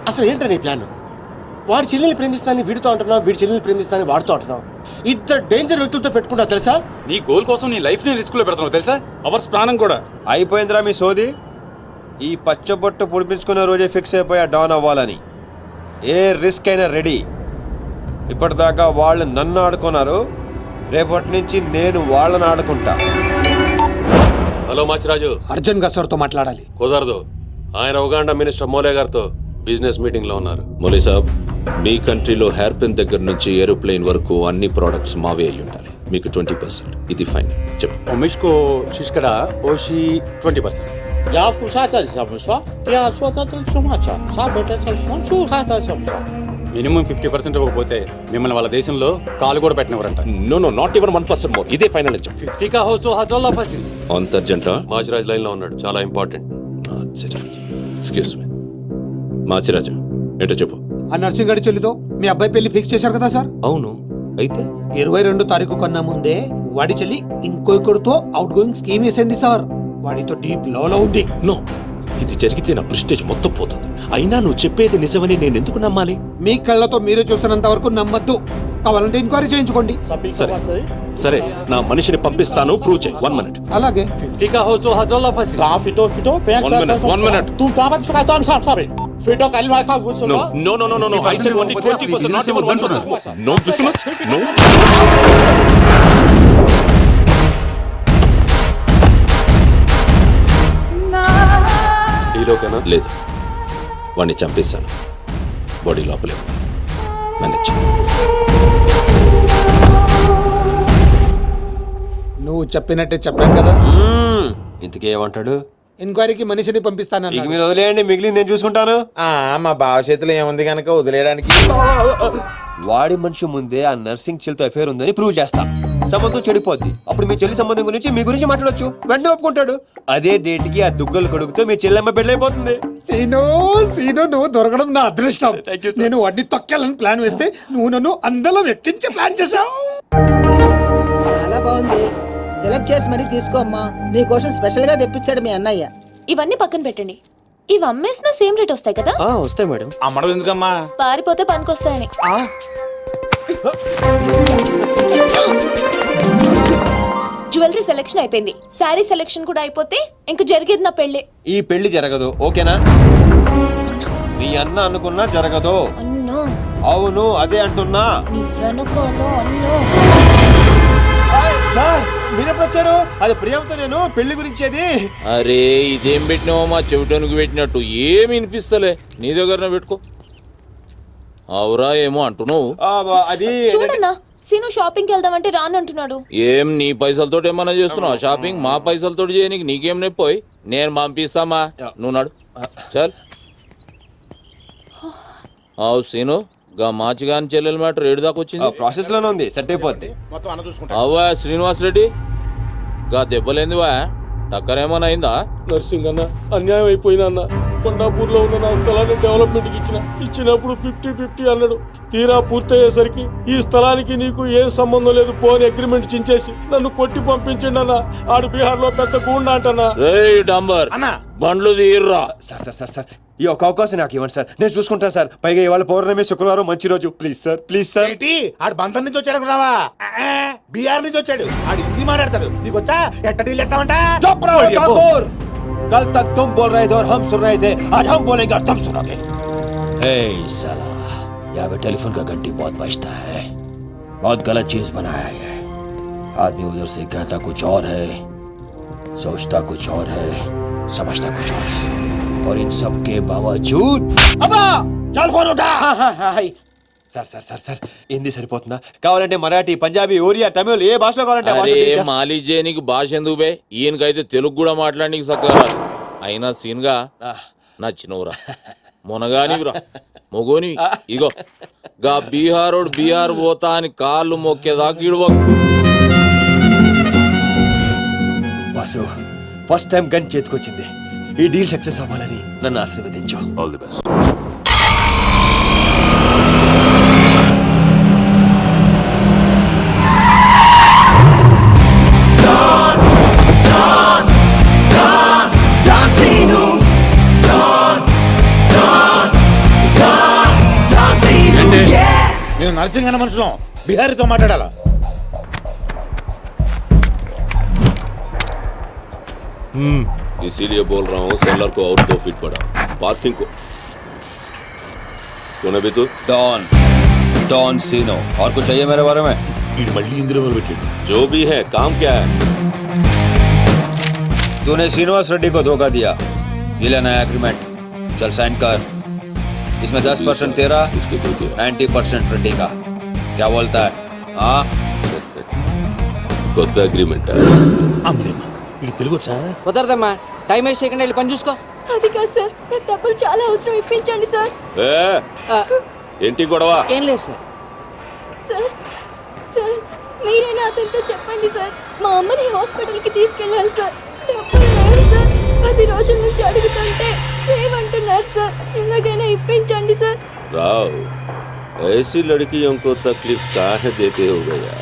అసలు ఏంటనే ప్లాన్? వాడి చెల్లెల్ని ప్రేమిస్తానని వీడితో అంటున్నావు, వీడి చెల్లెల్ని ప్రేమిస్తానని వాడితో అంటున్నావు. ఇద్దరు డేంజర్ వ్యక్తులతో పెట్టుకుంటావు తెలుసా? నీ గోల్ కోసం నీ లైఫ్ ని రిస్క్ లో పెడుతున్నావు తెలుసా? అవర్స్ ప్రాణం కూడా. అయిపోయిందిరా మీ సోది. ఈ పచ్చబొట్టు పొడిపించుకునే రోజే ఫిక్స్ అయిపోయా డాన్ అవ్వాలని. ఏ రిస్క్ అయినా రెడీ. ఇప్పటిదాకా వాళ్ళు నన్ను ఆడుకున్నారు, రేపటి నుంచి నేను వాళ్ళని ఆడుకుంటా. హలో మాచిరాజు, అర్జున్ గసర్తో మాట్లాడాలి. కుదరదు. ఆయన ఉగాండా మినిస్టర్ మోలే గారితో బిజినెస్ మీటింగ్ లో ఉన్నారు. మోలీ సాబ్, మీ కంట్రీలో హెయిర్ పిన్ దగ్గర నుంచి ఏరోప్లేన్ వరకు అన్ని ప్రోడక్ట్స్ మావే అయి ఉండాలి. మీకు 20%. ఇది ఫైనల్. చెప్పు. ఒమిష్కో శిష్కడ ఓషి 20%. యా పుషాచల్ సమస్య యా సోతల్ సమాచ సాబెటల్ సంసు ఖాతా సమస్య. మినిమం 50% ఇవ్వకపోతే మిమ్మల్ని వాళ్ళ దేశంలో కాలు కూడా పెట్టినవరంట. No no, not even 1% more. ఇదే ఫైనల్ అని చెప్పు. 50 కా హో సో హజల్లా ఫసి. అంత అర్జెంటా? మాచిరాజ్ లైన్ లో ఉన్నాడు, చాలా ఇంపార్టెంట్. Excuse me. మాచిరాజు, ఏంటో చెప్పు. ఆ నర్సింగ్ గడి చెల్లితో మీ అబ్బాయి పెళ్లి ఫిక్స్ చేశారు కదా సార్? అవును, అయితే 22 తారీఖు కన్నా ముందే వాడి చెల్లి ఇంకొకరితో అవుట్ గోయింగ్ స్కీమ్ వేసింది సార్. వాడితో డీప్ లో ఉంది. నో, ఇది జరిగితే నా ప్రెస్టేజ్ మొత్తం పోతుంది. అయినా నువ్వు చెప్పేది నిజమని నేను ఎందుకు నమ్మాలి? మీ కళ్ళతో మీరే చూసినంత వరకు నమ్మద్దు. కావాలంటే ఎంక్వైరీ చేయించుకోండి. సరే సరే, నా మనిషిని పంపిస్తాను, ప్రూవ్ చేయి. 1 minute. అలాగే 50 కా హో సో హజల్లా ఫసి. కా ఫిటో ఫిటో ఫెక్స్ 1 minute. తు కాబత్ సుఖాతం సారీ ఫిటో కల్మా కా No, గుసులో. no, no, no, no, no. I said only 20%, not even 1%. No business, no. డీలోకేనా? లేదు, వాడిని చంపేశాను. బాడీ లోపలే ఉంది. మేనేజ్. నువ్వు చెప్పినట్టే చెప్పాను కదా. ఇంతకీ ఏమంటాడు? ఎంక్వైరీకి మనిషిని పంపిస్తానన్నా. ఇక మీరు వదిలేయండి, మిగిలింది నేను చూసుకుంటాను. మా భవిష్యత్తులో ఏముంది కనుక వదిలేయడానికి. వాడి మనిషి ముందే ఆ నర్సింగ్ చెల్లితో అఫేర్ ఉందని ప్రూవ్ చేస్తా. సంబంధం చెడిపోద్ది. అప్పుడు మీ చెల్లి సంబంధం గురించి మీ గురించి మాట్లాడొచ్చు. వెంటనే ఒప్పుకుంటాడు. అదే డేట్ కి ఆ దుగ్గలు కొడుకుతో మీ చెల్లెమ్మ పెళ్ళైపోతుంది. సీను నువ్వు దొరకడం నా అదృష్టం. నేను వాడిని తొక్కాలని ప్లాన్ వేస్తే నువ్వు నన్ను అందరం ఎక్కించే ప్లాన్ చేశావు. చాలా బాగుంది. సెలెక్ట్ చేసి మరీ తీసుకో అమ్మా. నీ కోసం స్పెషల్ గా తెప్పించాడు మీ అన్నయ్య. ఇవన్నీ పక్కన పెట్టండి. ఇవి అమ్మేసిన సేమ్ రేట్ వస్తాయి కదా? వస్తాయి మేడం. అమ్మడం ఎందుకమ్మా? పారిపోతే పనికొస్తాయని. జ్యువెలరీ సెలెక్షన్ అయిపోయింది. శారీ సెలెక్షన్ కూడా అయిపోతే ఇంక జరిగేది నా పెళ్లి. ఈ పెళ్లి జరగదు, ఓకేనా? మీ అన్న అనుకున్నా జరగదు. అన్నో. అవును, అదే అంటున్నా. నీ వెనకాల అన్నో. సార్ మీరెప్పుడు వచ్చారు? అది ప్రియాంతో నేను పెళ్లి గురించేది. అరే ఇదేం పెట్టినావో మా చెవిటానికి పెట్టినట్టు ఏమి వినిపిస్తలే. నీ దగ్గర పెట్టుకో. అవురా ఏమో అంటున్నావు. అది చూడన్నా, సీను షాపింగ్కి వెళ్దామంటే రానంటున్నాడు. ఏం నీ పైసలతో ఏమన్నా చేస్తున్నావు షాపింగ్? మా పైసలతో చేయనీకి నీకేం నొప్పోయి? నేను పంపిస్తామా, నువ్వు నాడు. చల్. అవు సీను, గా మాచిగాని చెల్లెల మ్యాటర్ ఏడు దాకా వచ్చింది. ప్రాసెస్ లోనే ఉంది, సెట్ అయిపోద్ది. అవ్వా శ్రీనివాస్ రెడ్డి, గా దెబ్బలేందివా? టక్కరేమన్నా అయిందా? నర్సింగ్ అన్న, అన్యాయం అయిపోయినా అన్న. కొండాపూర్లో ఉన్న నా స్థలాన్ని డెవలప్మెంట్కి ఇచ్చినప్పుడు 50-50 అన్నాడు. తీరా పూర్తయ్యేసరికి ఈ స్థలానికి నీకు ఏం సంబంధం లేదు పోని అగ్రిమెంట్ చించేసి నన్ను కొట్టి పంపించండి అన్న. ఆడు బీహార్ లో పెద్ద గూండా అంటన్నా. రేయ్ డంబర్, బండ్లు తీర్రా. సార్ సార్ సార్ సార్ ఈ ఒక అవకాశం నాకు ఇవ్వండి సార్, నేను చూసుకుంటాను సార్. పైగా ఇవాళ పౌర్ణమి, శుక్రవారం మంచి రోజు. Please sir, please sir. ఆడు బంధం నుంచి వచ్చాడు అనుకున్నావా? బీహార్ నుంచి వచ్చాడు. ఆడు హిందీ మాట్లాడతాడు. నీకు వచ్చా? ఎట్ట డీల్ ఎత్తామంట? चुप रहो ठाकुर, कल तक तुम बोल रहे थे और हम सुन रहे थे, आज हम बोलेंगे और तुम सुनोगे. ए साला, यहाँ पे टेलीफोन का घंटी बहुत बजता है. बहुत गलत चीज बनाया है. आदमी उधर से कहता कुछ और है, सोचता कुछ और है, समझता कुछ और है, और इन सब के बावजूद अब्बा चल फोन उठा. Sir sir sir sir Hindi సరిపోతుందా? కావాలంటే మరాఠీ, పంజాబీ, ఒరియా, తమిళ్, ఏ భాషలో కావాలంటే అరే మాలిజే నీకు భాష ఎందుకు బే? ఈయనకైతే తెలుగు కూడా మాట్లాడనీకి సక్కగా. అయినా సీన్గా నచ్చినవురా, మొనగానివిరా, మొగోని. ఇగో గా బీహారోడు బీహార్ పోతా అని కాళ్ళు మొక్కేదాకా ఇడవ. బాసు, ఫస్ట్ టైం గన్ చేతికొచ్చింది. ఈ డీల్ సక్సెస్ అవ్వాలని నన్ను ఆశీర్వదించు. All the best. మేము నర్సింగ్ అన్న మనుషులం బిహారీతో మాట్లాడాలా इसीलिए बोल रहा हूँ सेलर को और 2 फीट बढ़ा पार्किंग को कौन है तू डॉन सीनो और कुछ चाहिए मेरे बारे में వీడు మళ్ళీ ఇందులో మొదలు పెట్టాడు जो भी है काम क्या है तूने श्रीनिवास रेड्डी को धोखा दिया ये लेना है एग्रीमेंट चल साइन कर इसमें 10% तेरा उसके धोखे 90% रेड्डी का क्या बोलता है हाँ కొత్త అగ్రిమెంట్ అమ్మదేమ్మా వీడు తెలుగు వచ్చా కుదరదమ్మా టైం వేస్ట్ చేయకుండా వెళ్ళి పని చూసుకో. అది కాదు సార్, నాకు డబ్బులు చాలా అవసరం, ఇప్పించండి సార్. ఏంటి గొడవ ఏం లేదు సార్. సార్ సార్ మీరైనా అతనితో చెప్పండి సార్, మా అమ్మని హాస్పిటల్కి తీసుకెళ్ళాలి సార్. డబ్బులు లేవు సార్, 10 రోజుల నుంచి అడుగుతుంటే ఏమంటున్నారు సార్, ఎలాగైనా ఇప్పించండి సార్. రావ్ ऐसी लड़कियों को तकलीफ काहे देते हो भैया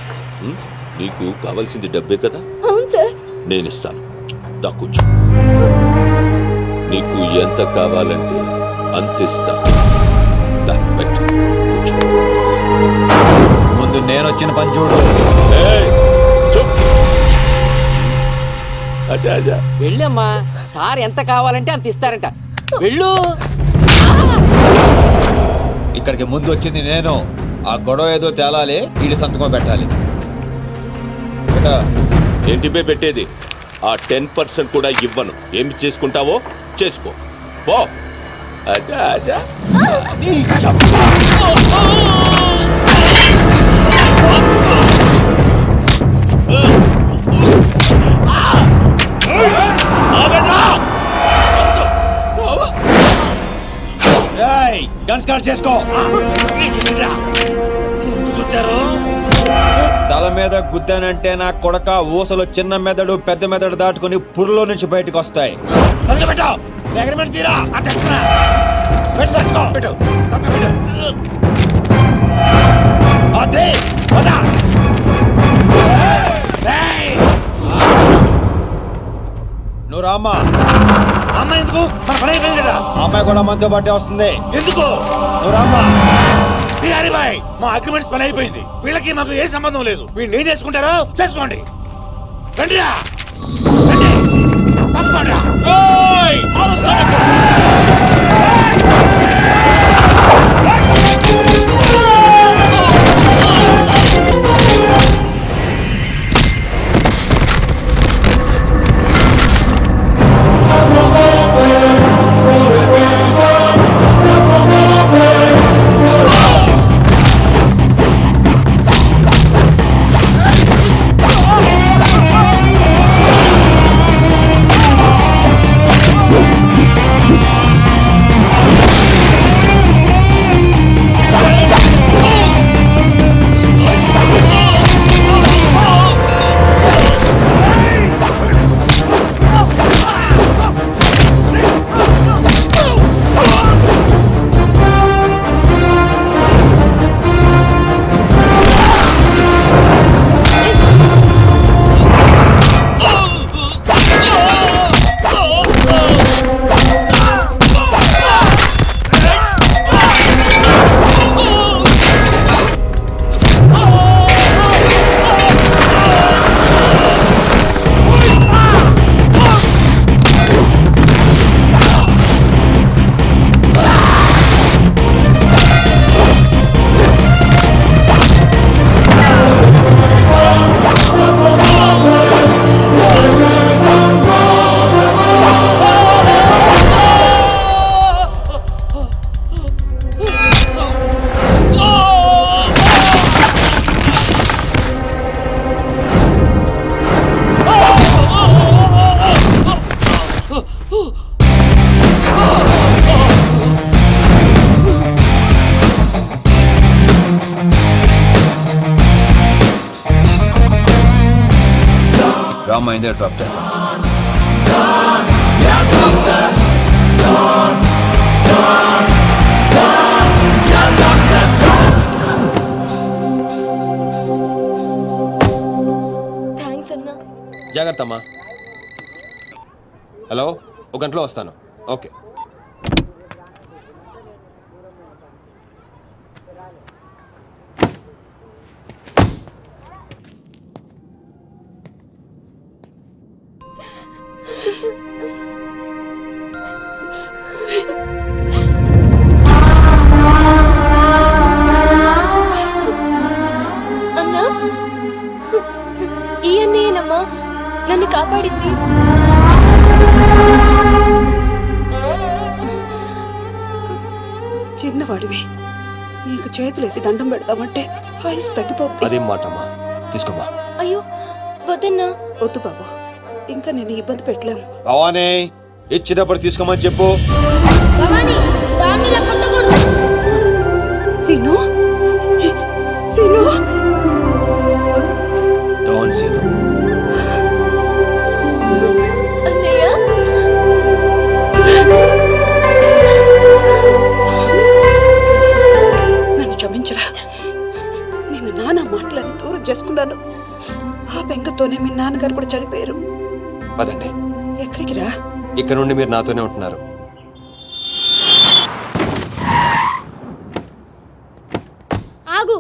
నీకు కావాల్సింది డబ్బే కదా అవును సార్. నేను ఇస్తాను దా కూర్చో నీకు ఎంత కావాలంటే అంత ఇస్తా దా పెట్టు కూర్చో ముందు నేను వచ్చిన పని చూడు ఏయ్, చూప్. అచ్చా అచ్చా వెళ్ళమ్మా, సార్ ఎంత కావాలంటే అంత ఇస్తారంట. వెళ్ళు. ఇక్కడికి ముందు వచ్చింది నేను ఆ గొడవ ఏదో తేలాలి వీడి సంతకం పెట్టాలి బేటా ఏంటి పే పెట్టేది ఆ 10% కూడా ఇవ్వను ఏమి చేసుకుంటావో చేసుకో పో అచ్చా అచ్చా గన్ స్టార్ట్ చేసుకో తల మీద గుద్దానంటే నా కొడక ఊసలు చిన్న మెదడు పెద్ద మెదడు దాటుకుని పుర్లో నుంచి బయటకు వస్తాయి నువ్వు రామ్మా. అమ్మ ఎందుకు మన పని అయిపోయింది కదా అమ్మాయి కూడా మనతో పాటే వస్తుంది. ఎందుకు నువ్వు రామ్మా. బిహారీ బాయ్ మా అగ్రిమెంట్స్ పని అయిపోయింది, వీళ్ళకి మాకు ఏ సంబంధం లేదు. వీళ్ళు ఏం చేసుకుంటారో చేసుకోండి. రండిరా రండి తప్పకుండా రామ్మా ఇందే డ్రాప్ చేస్తాను. థ్యాంక్స్ అన్నా. జాగ్రత్త అమ్మా. హలో, 1 గంటలో వస్తాను. ఓకే. కాపాడింది. చిన్నవాడివి నీకు చేతులెత్తి దండం పెడతామంటే ఆయుస్ తగ్గిపోతుంది. అదేం మాటమ్మా, తీసుకోమ్మా. అయ్యో వద్దన్నా. వద్దు బాబు, ఇంకా నేను ఇబ్బంది పెట్టలేము. భవానీ, ఇచ్చినప్పుడు తీసుకోమని చెప్పు. సీను, సీను, డోంట్ సీను. అన్నయ్య నన్ను క్షమించరా. నిన్ను నాన్న మాటలని దూరం చేసుకున్నాను. ఆ బెంగతోనే మీ నాన్నగారు కూడా చనిపోయారు. పదండి, ఎక్కడికి రా? ఇక్కడ నుండి మీరు నాతోనే ఉంటున్నారు. ఆగు,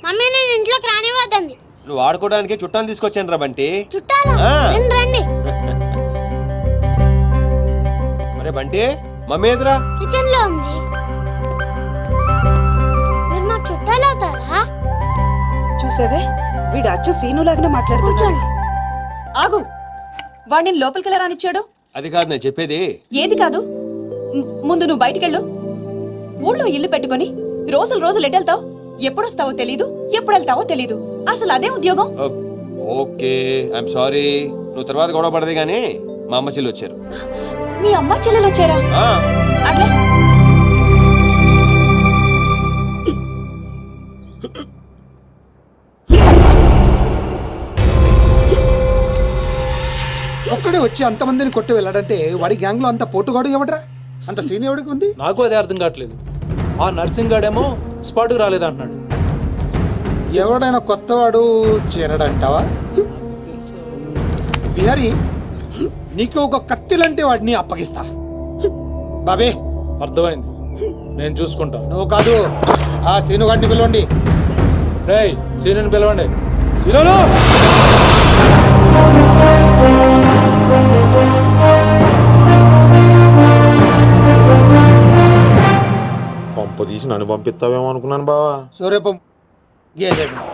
మమ్మీ నేను ఇంట్లోకి రానివ్వద్దండి. నువ్వు ఆడుకోవడానికి చుట్టాలు తీసుకొచ్చాను రా బంటి. చుట్టాలా? ఆ. రండి రండి. మరే బంటి, మమ్మీ ఎదురా. కిచెన్ లో ఉంది. మీరు మాకు చుట్టాలు అవుతారా? చూసావే, వీడు అచ్చు సీనులాగానే మాట్లాడుతున్నాడు. ఆగు, వాడిని లోపలికి ఎలా రానిచ్చాడు? అది కాదు నేను చెప్పేది. ఏది కాదు? ముందు నువ్వు బయటికెళ్ళు. ఊళ్ళో ఇల్లు పెట్టుకొని రోజులు రోజులు ఎటెళ్తావు? ఎప్పుడొస్తావో తెలీదు, ఎప్పుడు వెళ్తావో తెలీదు. అసలు అదే ఉద్యోగం. Okay, I'm sorry. నువ్వు తర్వాత గొడవ పడదే గానీ మా అమ్మ చెల్లి వచ్చారు. మీ అమ్మ చెల్లెలు వచ్చారా? ఆ. అట్లా ఒక్కడే వచ్చి అంతమందిని కొట్టి వెళ్ళాడంటే వాడి గ్యాంగ్ లో అంత పోటుగాడు ఎవడరా? అంత సీన్ ఎవడికి ఉంది? నాకు అదే అర్థం కావట్లేదు. ఆ నర్సింగ్ గాడేమో స్పాట్కి రాలేదంటున్నాడు. ఎవడైనా కొత్తవాడు చేరడంటావా? బిహారీ, నీకు ఒక కత్తిలంటే వాడిని అప్పగిస్తా. బాబే, అర్థమైంది, నేను చూసుకుంటా. నువ్వు కాదు, ఆ సీనుగాడిని పిలవండి. రేయ్, సీనియర్ని పిలవండి. సీనియరు! కొంప తీసి నన్ను పంపిస్తావేమో అనుకున్నాను బావా. సూర్యపం గేదెగా